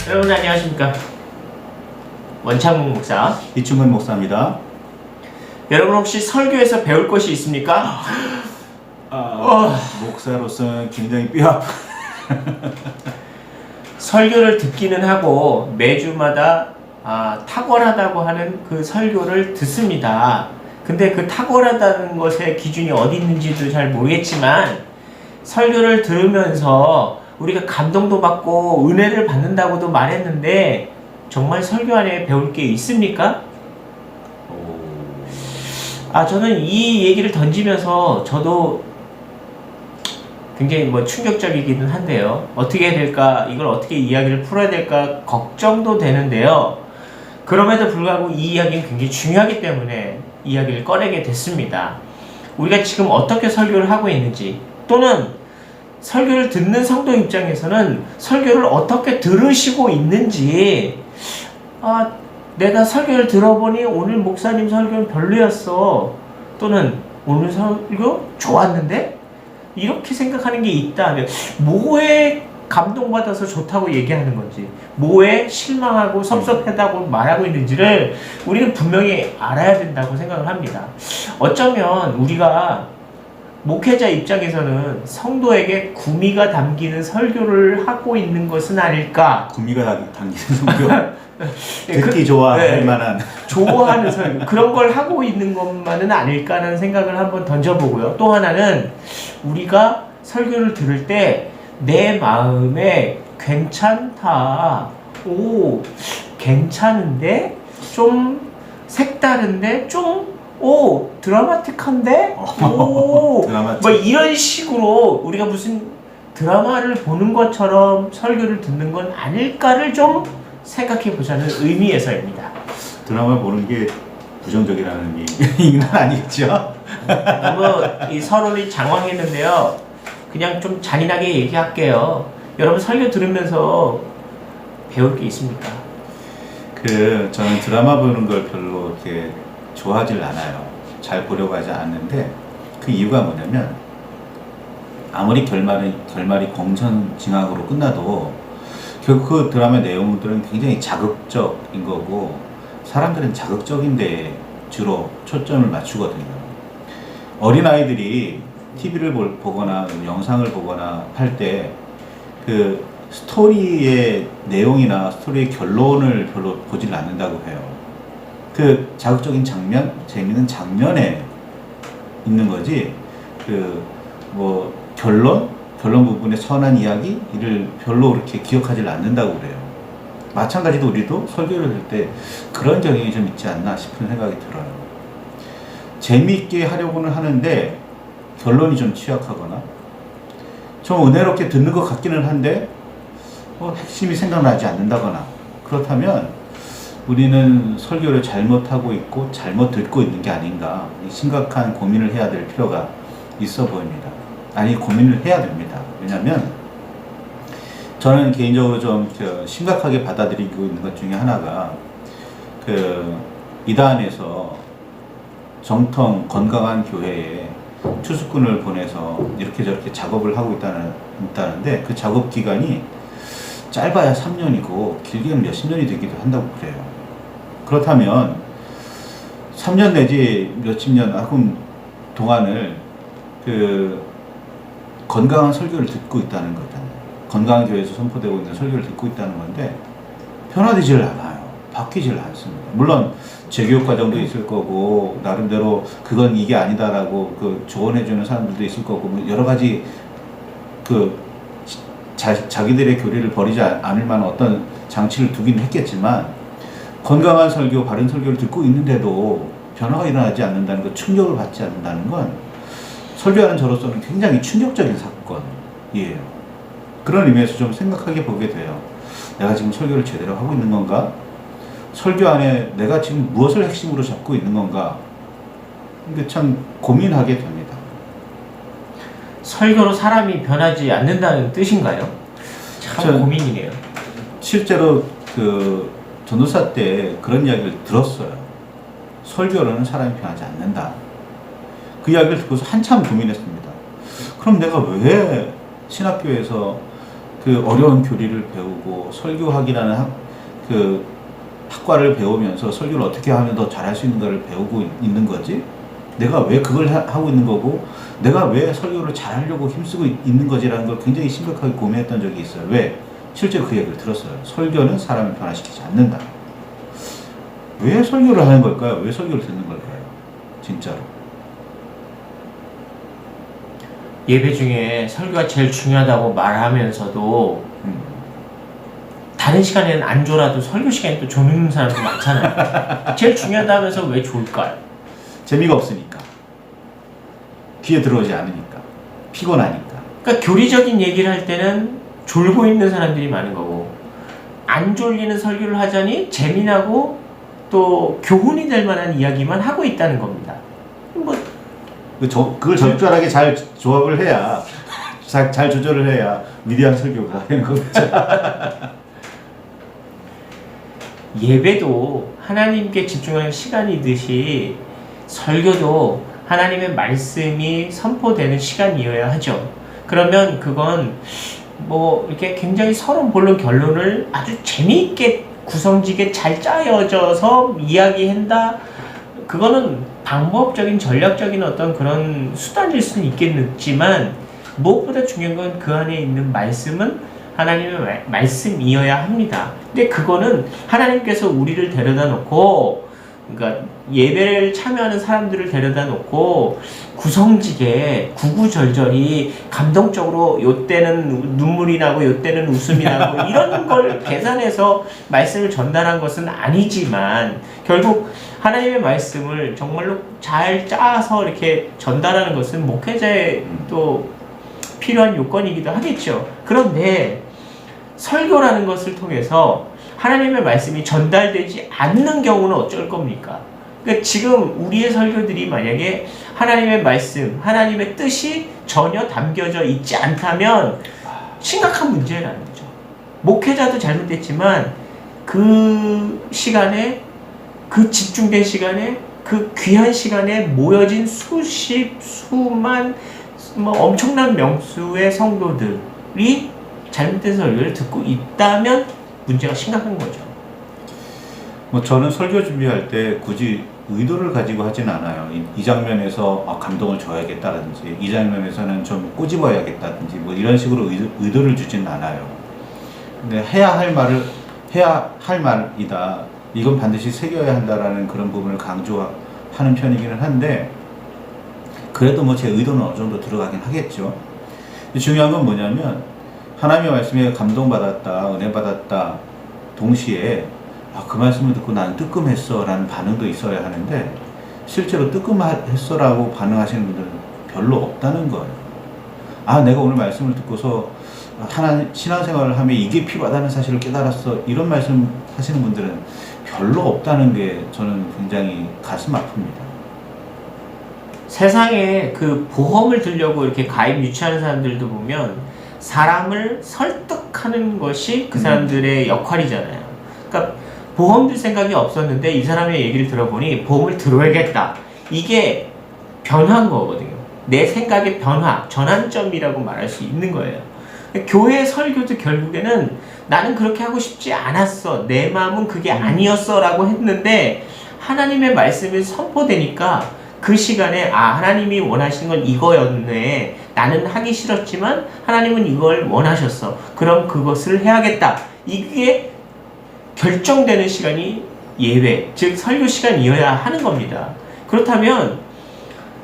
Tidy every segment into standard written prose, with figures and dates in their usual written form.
여러분 안녕하십니까. 원창문 목사 이충근 목사입니다. 여러분 혹시 설교에서 배울 것이 있습니까? 목사로서는 굉장히 뼈아픈 설교를 듣기는 하고 매주마다 탁월하다고 하는 그 설교를 듣습니다. 근데 그 탁월하다는 것의 기준이 어디 있는지도 잘 모르겠지만 설교를 들으면서 우리가 감동도 받고 은혜를 받는다고도 말했는데 정말 설교 안에 배울 게 있습니까? 저는 이 얘기를 던지면서 저도 굉장히 충격적이기는 한데요. 어떻게 해야 될까, 이걸 어떻게 이야기를 풀어야 될까 걱정도 되는데요. 그럼에도 불구하고 이 이야기는 굉장히 중요하기 때문에 이야기를 꺼내게 됐습니다. 우리가 지금 어떻게 설교를 하고 있는지, 또는 설교를 듣는 성도 입장에서는 설교를 어떻게 들으시고 있는지, 내가 설교를 들어보니 오늘 목사님 설교는 별로였어, 또는 오늘 설교 좋았는데? 이렇게 생각하는 게 있다면 뭐에 감동받아서 좋다고 얘기하는 건지, 뭐에 실망하고 섭섭하다고 말하고 있는지를 우리는 분명히 알아야 된다고 생각을 합니다. 어쩌면 우리가 목회자 입장에서는 성도에게 구미가 담기는 설교를 하고 있는 것은 아닐까. 구미가 담기는 설교. 듣기 좋아할 만한 좋아하는 설교, 그런 걸 하고 있는 것만은 아닐까라는 생각을 한번 던져보고요. 또 하나는 우리가 설교를 들을 때 내 마음에 괜찮다, 괜찮은데, 좀 색다른데, 좀 드라마틱한데, 드라마틱. 이런 식으로 우리가 무슨 드라마를 보는 것처럼 설교를 듣는 건 아닐까를 좀 생각해 보자는 의미에서입니다. 드라마 보는 게 부정적이라는 얘기는 아니겠죠? 너무 이 서론이 장황했는데요. 그냥 좀 잔인하게 얘기할게요. 여러분 설교 들으면서 배울 게 있습니까? 저는 드라마 보는 걸 별로 이렇게 좋아하질 않아요. 잘 보려고 하지 않는데, 그 이유가 뭐냐면, 아무리 결말이 공천징악으로 끝나도 결국 그 드라마 내용들은 굉장히 자극적인 거고, 사람들은 자극적인 데 주로 초점을 맞추거든요. 어린아이들이 TV를 보거나 영상을 보거나 할 때 그 스토리의 내용이나 스토리의 결론을 별로 보질 않는다고 해요. 그 자극적인 장면, 재미있는 장면에 있는 거지, 결론 부분의 선한 이야기를 별로 그렇게 기억하지 않는다고 그래요. 마찬가지로 우리도 설교를 할 때 그런 경향이 좀 있지 않나 싶은 생각이 들어요. 재미있게 하려고는 하는데 결론이 좀 취약하거나 좀 은혜롭게 듣는 것 같기는 한데 핵심이 생각나지 않는다거나, 그렇다면 우리는 설교를 잘못하고 있고 잘못 듣고 있는 게 아닌가, 심각한 고민을 해야 될 필요가 있어 보입니다. 고민을 해야 됩니다. 왜냐하면 저는 개인적으로 좀 심각하게 받아들이고 있는 것 중에 하나가, 이단에서 정통 건강한 교회에 투숙군을 보내서 이렇게 저렇게 작업을 하고 있다는데, 그 작업 기간이 짧아야 3년이고 길게는 몇십 년이 되기도 한다고 그래요. 그렇다면 3년 내지 몇십 년 동안을 건강한 설교를 듣고 있다는 거잖아요. 건강한 교회에서 선포되고 있는 설교를 듣고 있다는 건데 변화되질 않아요. 바뀌질 않습니다. 물론 재교육 과정도 있을 거고, 나름대로 그건 이게 아니다라고 조언해주는 사람들도 있을 거고, 여러 가지 자기들의 교리를 버리지 않을 만한 어떤 장치를 두긴 했겠지만, 건강한 설교, 바른 설교를 듣고 있는데도 변화가 일어나지 않는다는 것, 충격을 받지 않는다는 건 설교하는 저로서는 굉장히 충격적인 사건이에요. 그런 의미에서 좀 생각하게 보게 돼요. 내가 지금 설교를 제대로 하고 있는 건가? 설교 안에 내가 지금 무엇을 핵심으로 잡고 있는 건가? 이게 참 고민하게 됩니다. 설교로 사람이 변하지 않는다는 뜻인가요? 참 고민이네요. 실제로 전도사 때 그런 이야기를 들었어요. 설교로는 사람이 변하지 않는다. 그 이야기를 듣고서 한참 고민했습니다. 그럼 내가 왜 신학교에서 그 어려운 교리를 배우고 설교학이라는 그 학과를 배우면서 설교를 어떻게 하면 더 잘할 수 있는가를 배우고 있는 거지? 내가 왜 그걸 하고 있는 거고 내가 왜 설교를 잘하려고 힘쓰고 있는 거지라는 걸 굉장히 심각하게 고민했던 적이 있어요. 왜? 실제로 그 얘기를 들었어요. 설교는 사람을 변화시키지 않는다. 왜 설교를 하는 걸까요? 왜 설교를 듣는 걸까요? 진짜로. 예배 중에 설교가 제일 중요하다고 말하면서도 다른 시간에는 안 줘라도 설교 시간에 또 조는 사람도 많잖아요. 제일 중요하다면서 왜 좋을까요? 재미가 없으니까. 귀에 들어오지 않으니까. 피곤하니까. 그러니까 교리적인 얘기를 할 때는 졸고 있는 사람들이 많은 거고, 안 졸리는 설교를 하자니 재미나고 또 교훈이 될 만한 이야기만 하고 있다는 겁니다. 뭐 그걸 적절하게 잘 조합을 해야, 잘 조절을 해야 위대한 설교가 되는 거죠. 예배도 하나님께 집중하는 시간이듯이 설교도 하나님의 말씀이 선포되는 시간이어야 하죠. 그러면 그건 뭐 이렇게 굉장히 서론 본론 결론을 아주 재미있게 구성지게 잘 짜여져서 이야기한다. 그거는 방법적인 전략적인 어떤 그런 수단일 수는 있겠지만 무엇보다 중요한 건 그 안에 있는 말씀은 하나님의 말씀이어야 합니다. 근데 그거는 하나님께서 우리를 데려다 놓고, 그러니까 예배를 참여하는 사람들을 데려다 놓고 구성지게 구구절절히 감동적으로 요때는 눈물이 나고 요때는 웃음이 나고 이런 걸 계산해서 말씀을 전달한 것은 아니지만, 결국 하나님의 말씀을 정말로 잘 짜서 이렇게 전달하는 것은 목회자의 또 필요한 요건이기도 하겠죠. 그런데 설교라는 것을 통해서 하나님의 말씀이 전달되지 않는 경우는 어쩔 겁니까? 그러니까 지금 우리의 설교들이 만약에 하나님의 말씀, 하나님의 뜻이 전혀 담겨져 있지 않다면 심각한 문제라는 거죠. 목회자도 잘못됐지만 그 시간에, 그 집중된 시간에, 그 귀한 시간에 모여진 수만 엄청난 명수의 성도들이 잘못된 설교를 듣고 있다면 문제가 심각한 거죠. 저는 설교 준비할 때 굳이 의도를 가지고 하진 않아요. 이 장면에서 감동을 줘야겠다든지, 이 장면에서는 좀 꼬집어야겠다든지, 뭐 이런 식으로 의도를 주진 않아요. 근데 해야 할 말이다. 이건 반드시 새겨야 한다라는 그런 부분을 강조하는 편이기는 한데, 그래도 뭐 제 의도는 어느 정도 들어가긴 하겠죠. 중요한 건 뭐냐면, 하나님의 말씀에 감동받았다, 은혜받았다, 동시에 그 말씀을 듣고 나는 뜨끔했어 라는 반응도 있어야 하는데, 실제로 뜨끔했어 라고 반응하시는 분들은 별로 없다는 거예요. 내가 오늘 말씀을 듣고서 신앙생활을 하면 이게 필요하다는 사실을 깨달았어, 이런 말씀 하시는 분들은 별로 없다는 게 저는 굉장히 가슴 아픕니다. 세상에 그 보험을 들려고 이렇게 가입 유치하는 사람들도 보면 사람을 설득하는 것이 그 사람들의 역할이잖아요. 그러니까 보험 들 생각이 없었는데 이 사람의 얘기를 들어보니 보험을 들어야겠다. 이게 변화인 거거든요. 내 생각의 변화, 전환점이라고 말할 수 있는 거예요. 교회 설교도 결국에는 나는 그렇게 하고 싶지 않았어, 내 마음은 그게 아니었어 라고 했는데, 하나님의 말씀이 선포되니까 그 시간에 하나님이 원하시는 건 이거였네, 나는 하기 싫었지만 하나님은 이걸 원하셨어, 그럼 그것을 해야겠다, 이게 결정되는 시간이 예배, 즉 설교 시간이어야 하는 겁니다. 그렇다면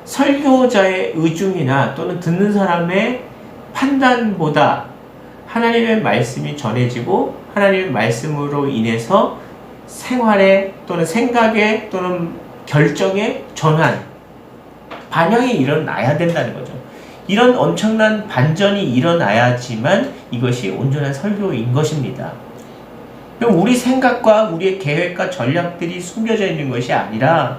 설교자의 의중이나 또는 듣는 사람의 판단보다 하나님의 말씀이 전해지고 하나님의 말씀으로 인해서 생활에 또는 생각에 또는 결정의 전환, 반영이 일어나야 된다는 거죠. 이런 엄청난 반전이 일어나야지만 이것이 온전한 설교인 것입니다. 우리 생각과 우리의 계획과 전략들이 숨겨져 있는 것이 아니라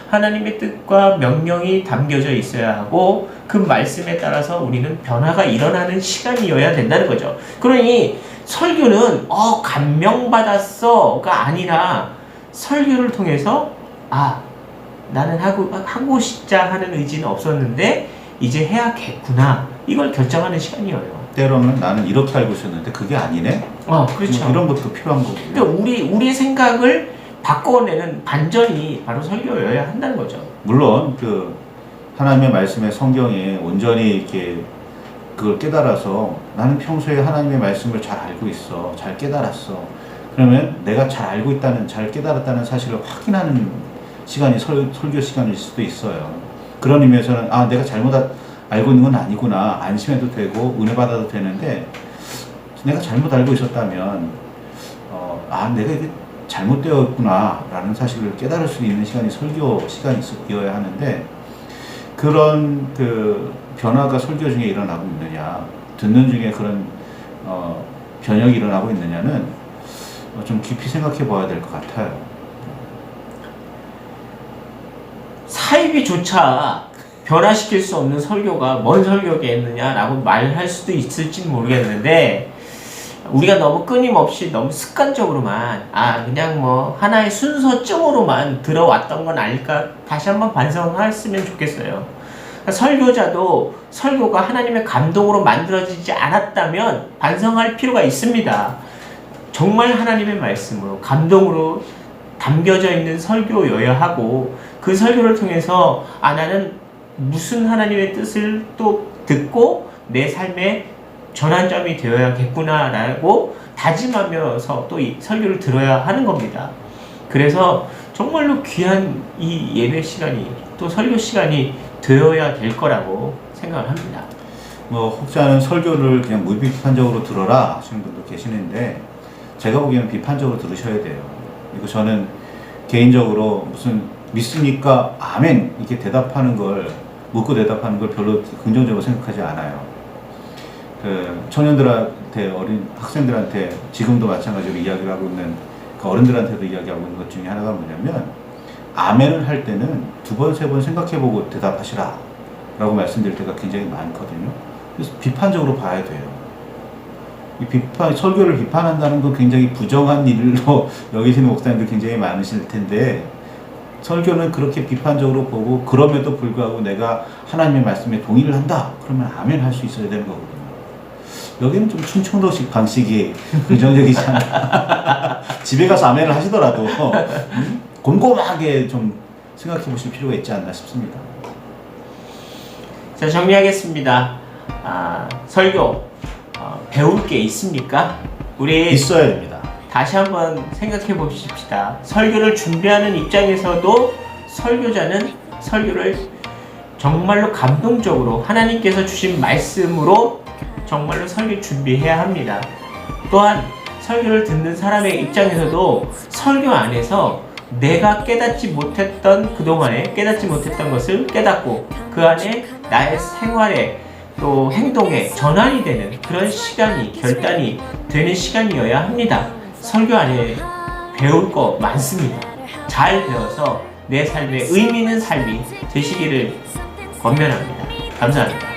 하나님의 뜻과 명령이 담겨져 있어야 하고, 그 말씀에 따라서 우리는 변화가 일어나는 시간이어야 된다는 거죠. 그러니 설교는 감명받았어가 아니라, 설교를 통해서 나는 하고 싶자 하는 의지는 없었는데 이제 해야겠구나, 이걸 결정하는 시간이에요. 때로는 나는 이렇게 알고 있었는데 그게 아니네. 그렇죠. 이런 것도 필요한 거고요. 그러니까 우리 생각을 바꿔내는 반전이 바로 설교여야 한다는 거죠. 물론 그 하나님의 말씀에 성경에 온전히 이렇게 그걸 깨달아서 나는 평소에 하나님의 말씀을 잘 알고 있어, 잘 깨달았어. 그러면 내가 잘 알고 있다는, 잘 깨달았다는 사실을 확인하는 시간이 설교 시간일 수도 있어요. 그런 의미에서는 내가 잘못 알고 있는 건 아니구나, 안심해도 되고 은혜 받아도 되는데, 내가 잘못 알고 있었다면 내가 이게 잘못되었구나 라는 사실을 깨달을 수 있는 시간이 설교 시간이어야 하는데, 그런 그 변화가 설교 중에 일어나고 있느냐, 듣는 중에 그런 변혁이 일어나고 있느냐는 좀 깊이 생각해 봐야 될 것 같아요. 사이비조차 변화시킬 수 없는 설교가 뭔 설교겠느냐라고 말할 수도 있을지는 모르겠는데, 우리가 너무 끊임없이 너무 습관적으로만 그냥 뭐 하나의 순서증으로만 들어왔던 건 아닐까 다시 한번 반성했으면 좋겠어요. 그러니까 설교자도 설교가 하나님의 감동으로 만들어지지 않았다면 반성할 필요가 있습니다. 정말 하나님의 말씀으로 감동으로 담겨져 있는 설교여야 하고, 그 설교를 통해서 나는 무슨 하나님의 뜻을 또 듣고 내 삶의 전환점이 되어야겠구나 라고 다짐하면서 또 이 설교를 들어야 하는 겁니다. 그래서 정말로 귀한 이 예배 시간이 또 설교 시간이 되어야 될 거라고 생각을 합니다. 혹자는 설교를 그냥 무비판적으로 들어라 하시는 분도 계시는데, 제가 보기에는 비판적으로 들으셔야 돼요. 그리고 저는 개인적으로 무슨 믿으니까 아멘 이렇게 대답하는 걸, 묻고 대답하는 걸 별로 긍정적으로 생각하지 않아요. 그 청년들한테, 어린 학생들한테 지금도 마찬가지로 이야기를 하고 있는, 그 어른들한테도 이야기하고 있는 것 중에 하나가 뭐냐면, 아멘을 할 때는 2번, 3번 생각해보고 대답하시라 라고 말씀드릴 때가 굉장히 많거든요. 그래서 비판적으로 봐야 돼요. 설교를 비판한다는 건 굉장히 부정한 일로 여기시는 목사님들 굉장히 많으실 텐데, 설교는 그렇게 비판적으로 보고, 그럼에도 불구하고 내가 하나님의 말씀에 동의를 한다 그러면 아멘 할 수 있어야 되는 거거든요. 여기는 좀 충청도식 방식이 긍정적이지 않아. 집에 가서 아멘을 하시더라도 곰곰하게 좀 생각해 보실 필요가 있지 않나 싶습니다. 자, 정리하겠습니다. 설교 배울 게 있습니까? 우리 있어야 됩니다. 다시 한번 생각해 봅시다. 설교를 준비하는 입장에서도 설교자는 설교를 정말로 감동적으로 하나님께서 주신 말씀으로 정말로 설교 준비해야 합니다. 또한 설교를 듣는 사람의 입장에서도 설교 안에서 내가 깨닫지 못했던, 그동안에 깨닫지 못했던 것을 깨닫고 그 안에 나의 생활에 또 행동에 전환이 되는 그런 시간이, 결단이 되는 시간이어야 합니다. 설교 안에 배울 거 많습니다. 잘 배워서 내 삶에 의미 있는 삶이 되시기를 권면합니다. 감사합니다.